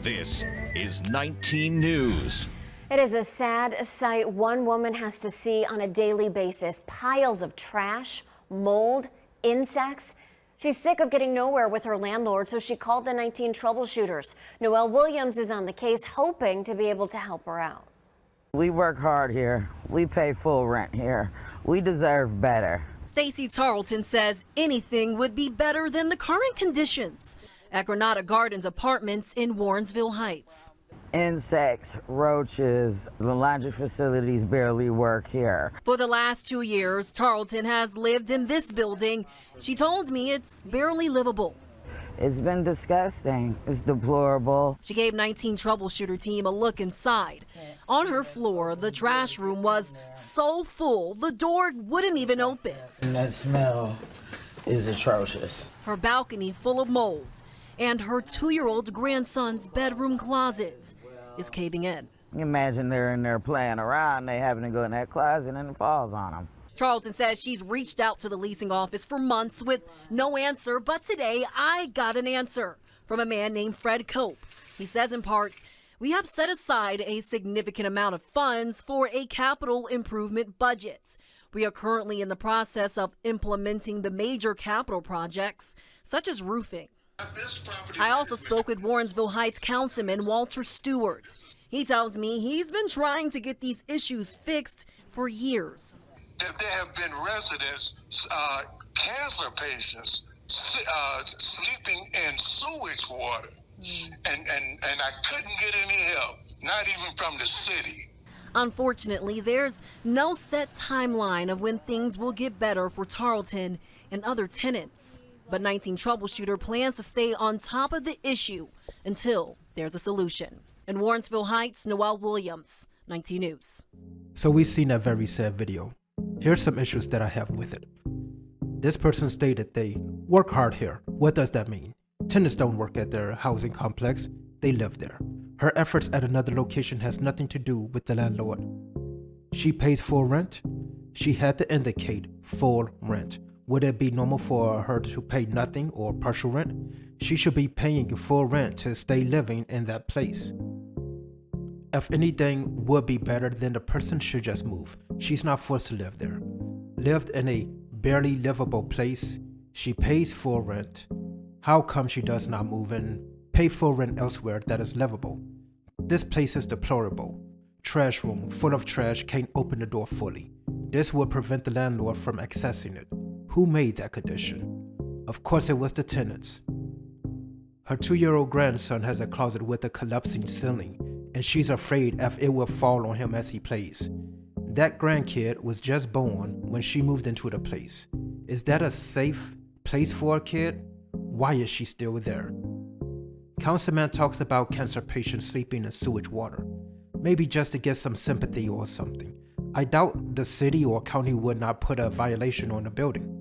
This is 19 News. It is a sad sight one woman has to see on a daily basis. Piles of trash, mold, insects. She's sick of getting nowhere with her landlord, so she called the 19 troubleshooters. Noelle Williams is on the case, hoping to be able to help her out. We work hard here. We pay full rent here. We deserve better. Stacy Tarleton says anything would be better than the current conditions at Granada Gardens Apartments in Warrensville Heights. Insects, roaches, the laundry facilities barely work here. For the last 2 years, Tarleton has lived in this building. She told me it's barely livable. It's been disgusting. It's deplorable. She gave 19 troubleshooter team a look inside. On her floor, the trash room was so full, the door wouldn't even open. And that smell is atrocious. Her balcony full of mold, and her 2-year-old grandson's bedroom closet is caving in. Imagine they're in there playing around, they happen to go in that closet and it falls on them. Tarleton says she's reached out to the leasing office for months with no answer, but today I got an answer from a man named Fred Cope. He says in parts, we have set aside a significant amount of funds for a capital improvement budget. We are currently in the process of implementing the major capital projects, such as roofing. I also spoke with Warrensville Heights Councilman Walter Stewart. He tells me he's been trying to get these issues fixed for years. There have been residents, cancer patients, sleeping in sewage water, and I couldn't get any help, not even from the city. Unfortunately, there's no set timeline of when things will get better for Tarleton and other tenants. But 19 Troubleshooter plans to stay on top of the issue until there's a solution. In Warrensville Heights, Noelle Williams, 19 News. So we've seen a very sad video. Here's some issues that I have with it. This person stated they work hard here. What does that mean? Tenants don't work at their housing complex, they live there. Her efforts at another location has nothing to do with the landlord. She pays full rent. She had to indicate full rent. Would it be normal for her to pay nothing or partial rent? She should be paying full rent to stay living in that place. If anything would be better, then the person should just move. She's not forced to live there. Lived in a barely livable place. She pays full rent. How come she does not move and pay full rent elsewhere that is livable? This place is deplorable. Trash room full of trash, can't open the door fully. This would prevent the landlord from accessing it. Who made that condition? Of course it was the tenants. Her 2-year-old grandson has a closet with a collapsing ceiling, and she's afraid if it will fall on him as he plays. That grandkid was just born when she moved into the place. Is that a safe place for a kid? Why is she still there? Councilman talks about cancer patients sleeping in sewage water. Maybe just to get some sympathy or something. I doubt the city or county would not put a violation on the building.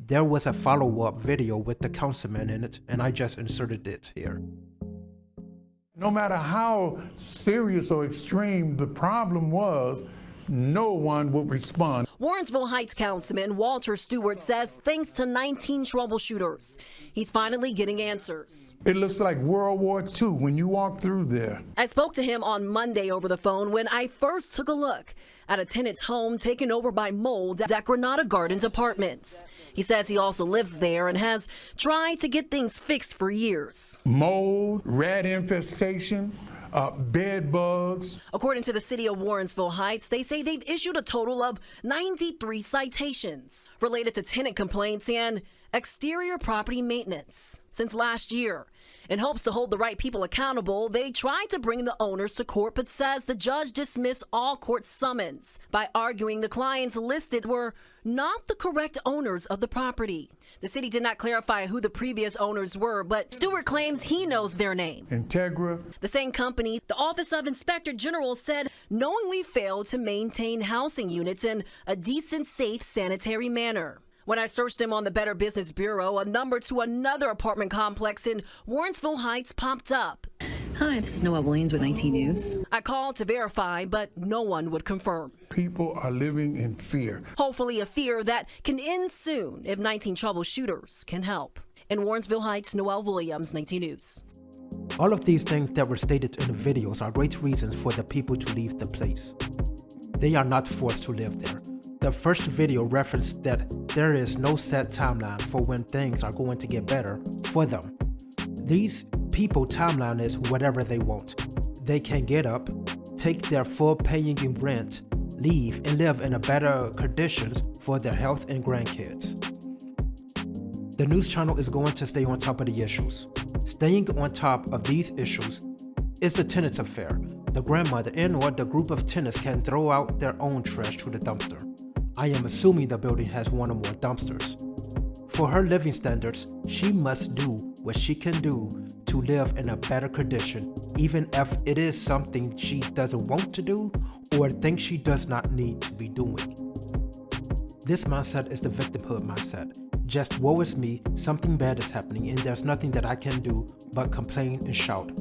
There was a follow-up video with the councilman in it, and I just inserted it here. No matter how serious or extreme the problem was, no one would respond. Warrensville Heights Councilman Walter Stewart says thanks to 19 troubleshooters, he's finally getting answers. It looks like World War II when you walk through there. I spoke to him on Monday over the phone when I first took a look at a tenant's home taken over by mold at Granada Gardens Apartments. He says he also lives there and has tried to get things fixed for years. Mold, rat infestation, bed bugs. According to the city of Warrensville Heights, they say they've issued a total of 93 citations related to tenant complaints and exterior property maintenance since last year. In hopes to hold the right people accountable, they tried to bring the owners to court, but says the judge dismissed all court summons by arguing the clients listed were not the correct owners of the property. The city did not clarify who the previous owners were, but Stewart claims he knows their name. Integra. The same company, the Office of Inspector General, said knowingly failed to maintain housing units in a decent, safe, sanitary manner. When I searched him on the Better Business Bureau, a number to another apartment complex in Warrensville Heights popped up. Hi, this is Noelle Williams with 19 News. I called to verify, but no one would confirm. People are living in fear. Hopefully a fear that can end soon if 19 troubleshooters can help. In Warrensville Heights, Noelle Williams, 19 News. All of these things that were stated in the videos are great reasons for the people to leave the place. They are not forced to live there. The first video referenced that there is no set timeline for when things are going to get better for them. These people timeline is whatever they want. They can get up, take their full paying rent, leave, and live in a better conditions for their health and grandkids. The news channel is going to stay on top of the issues. Staying on top of these issues is the tenants' affair. The grandmother and/or the group of tenants can throw out their own trash to the dumpster. I am assuming the building has one or more dumpsters. For her living standards, she must do what she can do to live in a better condition, even if it is something she doesn't want to do or thinks she does not need to be doing. This mindset is the victimhood mindset. Just woe is me, something bad is happening and there's nothing that I can do but complain and shout.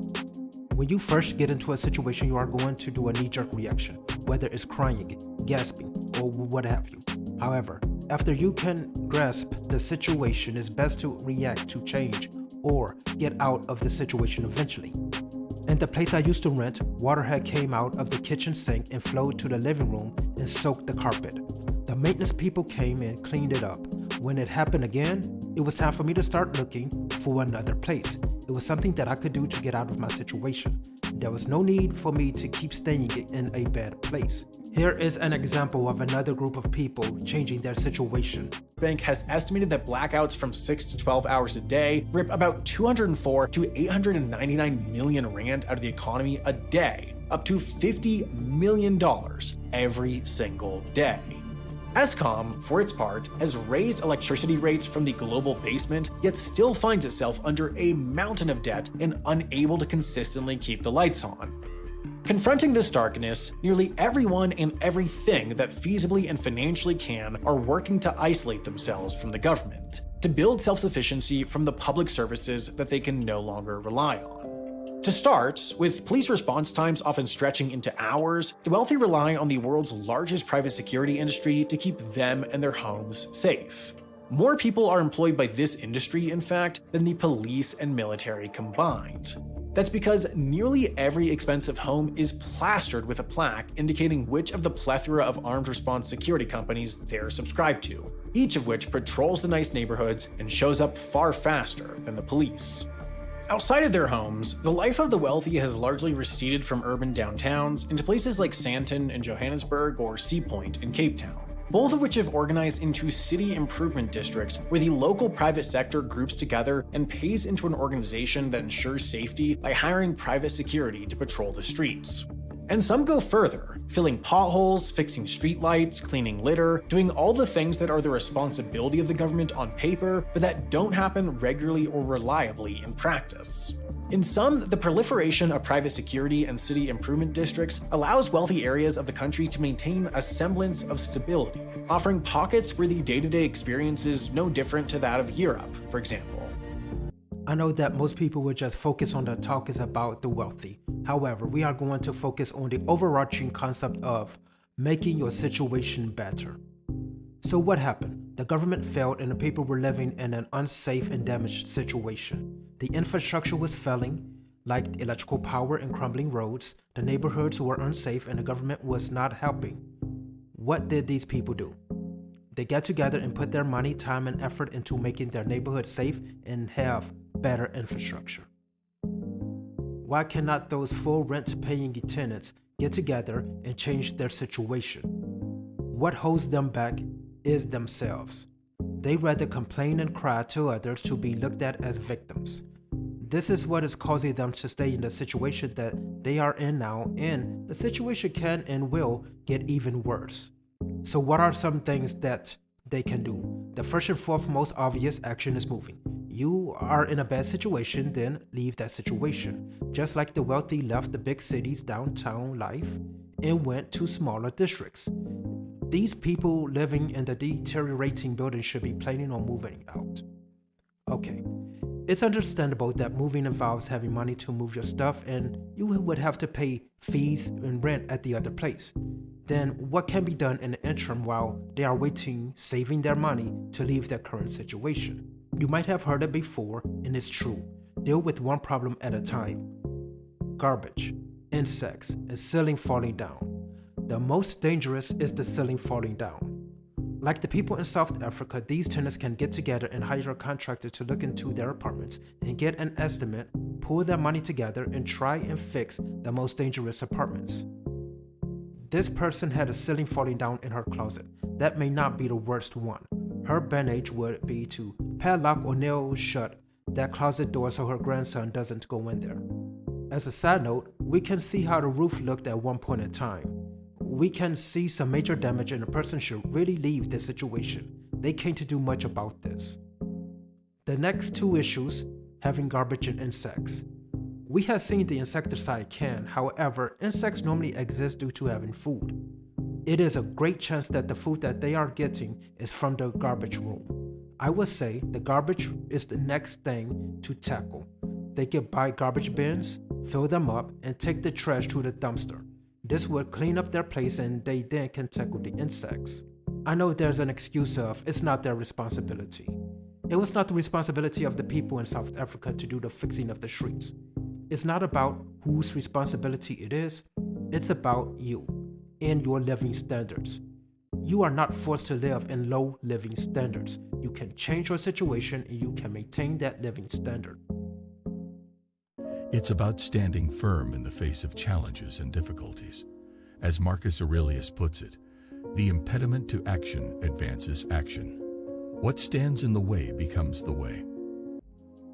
When you first get into a situation, you are going to do a knee-jerk reaction, whether it's crying, gasping, or what have you. However, after you can grasp the situation, it's best to react to change or get out of the situation eventually. In the place I used to rent, water had came out of the kitchen sink and flowed to the living room and soaked the carpet. The maintenance people came and cleaned it up. When it happened again, it was time for me to start looking for another place. It was something that I could do to get out of my situation. There was no need for me to keep staying in a bad place. Here is an example of another group of people changing their situation. Bank has estimated that blackouts from 6 to 12 hours a day rip about 204 to 899 million rand out of the economy a day, up to $50 million every single day. Eskom, for its part, has raised electricity rates from the global basement, yet still finds itself under a mountain of debt and unable to consistently keep the lights on. Confronting this darkness, nearly everyone and everything that feasibly and financially can are working to isolate themselves from the government, to build self-sufficiency from the public services that they can no longer rely on. To start, with police response times often stretching into hours, the wealthy rely on the world's largest private security industry to keep them and their homes safe. More people are employed by this industry, in fact, than the police and military combined. That's because nearly every expensive home is plastered with a plaque indicating which of the plethora of armed response security companies they're subscribed to, each of which patrols the nice neighborhoods and shows up far faster than the police. Outside of their homes, the life of the wealthy has largely receded from urban downtowns into places like Sandton in Johannesburg or Sea Point in Cape Town, both of which have organized into city improvement districts where the local private sector groups together and pays into an organization that ensures safety by hiring private security to patrol the streets. And some go further, filling potholes, fixing streetlights, cleaning litter, doing all the things that are the responsibility of the government on paper, but that don't happen regularly or reliably in practice. In some, the proliferation of private security and city improvement districts allows wealthy areas of the country to maintain a semblance of stability, offering pockets where the day-to-day experience is no different to that of Europe, for example. I know that most people would just focus on the talk is about the wealthy. However, we are going to focus on the overarching concept of making your situation better. So what happened? The government failed and the people were living in an unsafe and damaged situation. The infrastructure was failing, like electrical power and crumbling roads. The neighborhoods were unsafe and the government was not helping. What did these people do? They got together and put their money, time, and effort into making their neighborhood safe and have better infrastructure. Why cannot those full rent-paying tenants get together and change their situation? What holds them back is themselves. They rather complain and cry to others to be looked at as victims. This is what is causing them to stay in the situation that they are in now, and the situation can and will get even worse. So what are some things that they can do? The first and foremost obvious action is moving. You are in a bad situation, then leave that situation. Just like the wealthy left the big cities' downtown life and went to smaller districts. These people living in the deteriorating buildings should be planning on moving out. Okay, it's understandable that moving involves having money to move your stuff and you would have to pay fees and rent at the other place. Then what can be done in the interim while they are waiting, saving their money to leave their current situation? You might have heard it before, and it's true. deal with one problem at a time. Garbage, insects, and ceiling falling down. The most dangerous is the ceiling falling down. Like the people in South Africa, these tenants can get together and hire a contractor to look into their apartments and get an estimate, pull their money together, and try and fix the most dangerous apartments. This person had a ceiling falling down in her closet. That may not be the worst one. Her bandage would be to padlock or nail shut that closet door so her grandson doesn't go in there. As a side note, we can see how the roof looked at one point in time. We can see some major damage and a person should really leave this situation. They can't do much about this. The next two issues, having garbage and insects. We have seen the insecticide can, however, insects normally exist due to having food. It is a great chance that the food that they are getting is from the garbage room. I would say the garbage is the next thing to tackle. They can buy garbage bins, fill them up, and take the trash to the dumpster. This would clean up their place and they then can tackle the insects. I know there's an excuse of it's not their responsibility. It was not the responsibility of the people in South Africa to do the fixing of the streets. It's not about whose responsibility it is, it's about you and your living standards. You are not forced to live in low living standards. You can change your situation and you can maintain that living standard. It's about standing firm in the face of challenges and difficulties. As Marcus Aurelius puts it, the impediment to action advances action. What stands in the way becomes the way.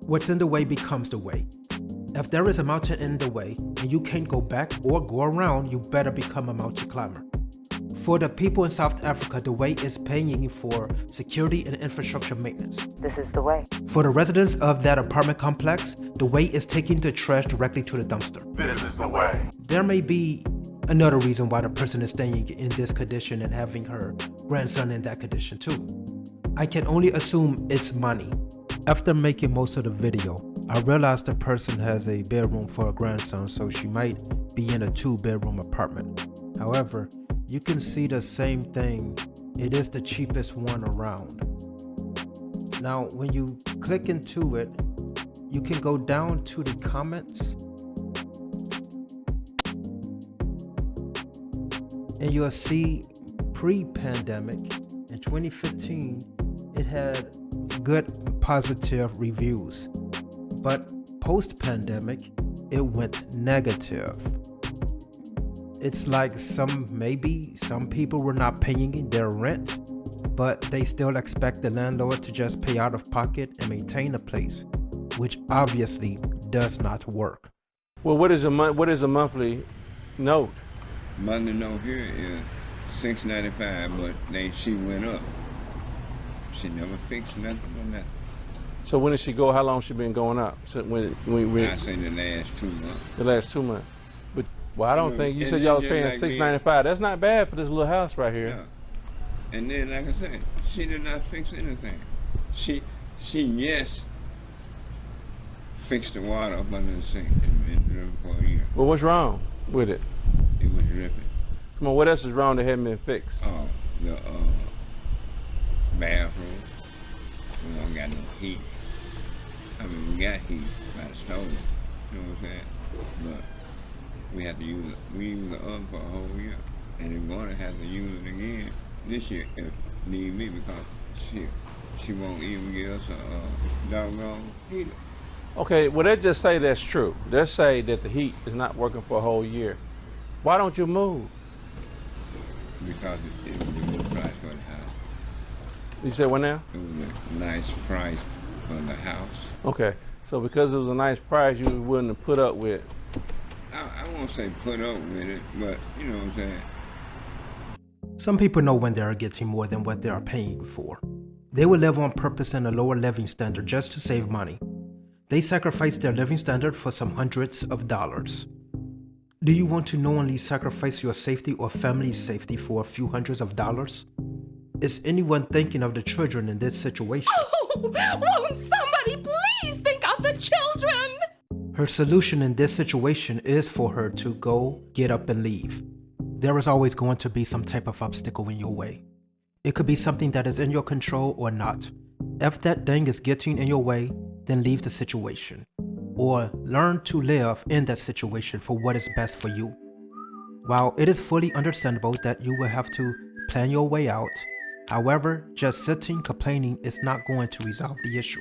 What's in the way becomes the way. If there is a mountain in the way and you can't go back or go around, you better become a mountain climber. For the people in South Africa, the way is paying for security and infrastructure maintenance. This is the way. For the residents of that apartment complex, the way is taking the trash directly to the dumpster. This is the way. There may be another reason why the person is staying in this condition and having her grandson in that condition too. I can only assume it's money. After making most of the video, I realized the person has a bedroom for a grandson, so she might be in a 2-bedroom apartment. However, you can see the same thing. It is the cheapest one around. Now, when you click into it, you can go down to the comments and you'll see pre-pandemic in 2015, it had good positive reviews, but post-pandemic, it went negative. It's like maybe some people were not paying their rent, but they still expect the landlord to just pay out of pocket and maintain a place, which obviously does not work. Well, what is a monthly note? Monthly note here is $6.95, but she went up. She never fixed nothing on that. So when did she go? How long she been going up? So when I say the last 2 months. The last 2 months. But well, I don't think you said y'all was paying like $6.95. That's not bad for this little house right here. Yeah. And then, like I said, she did not fix anything. She yes fixed the water up under the sink and been dripping for a year. Well, what's wrong with it? It was dripping. Come on, what else is wrong that hadn't been fixed? Oh, the bathroom. We don't got no heat. I mean, we got heat by the stove. You know what I'm saying? But we have to use it. We use the oven for a whole year. And we're going to have to use it again this year if need be, because she won't even give us a doggone heater. Okay, well, they just say that's true. They say that the heat is not working for a whole year. Why don't you move? Because it was a good price for the house. You said what now? It was a nice price for the house. Okay, so because it was a nice price, you were willing to put up with it. I won't say put up with it, but you know what I'm saying. Some people know when they are getting more than what they are paying for. They will live on purpose in a lower living standard just to save money. They sacrifice their living standard for some hundreds of dollars. Do you want to knowingly sacrifice your safety or family's safety for a few hundreds of dollars? Is anyone thinking of the children in this situation? Oh, won't somebody please think of the children? Her solution in this situation is for her to go, get up, and leave. There is always going to be some type of obstacle in your way. It could be something that is in your control or not. If that thing is getting in your way, then leave the situation. or learn to live in that situation for what is best for you. While it is fully understandable that you will have to plan your way out, however, just sitting complaining is not going to resolve the issue.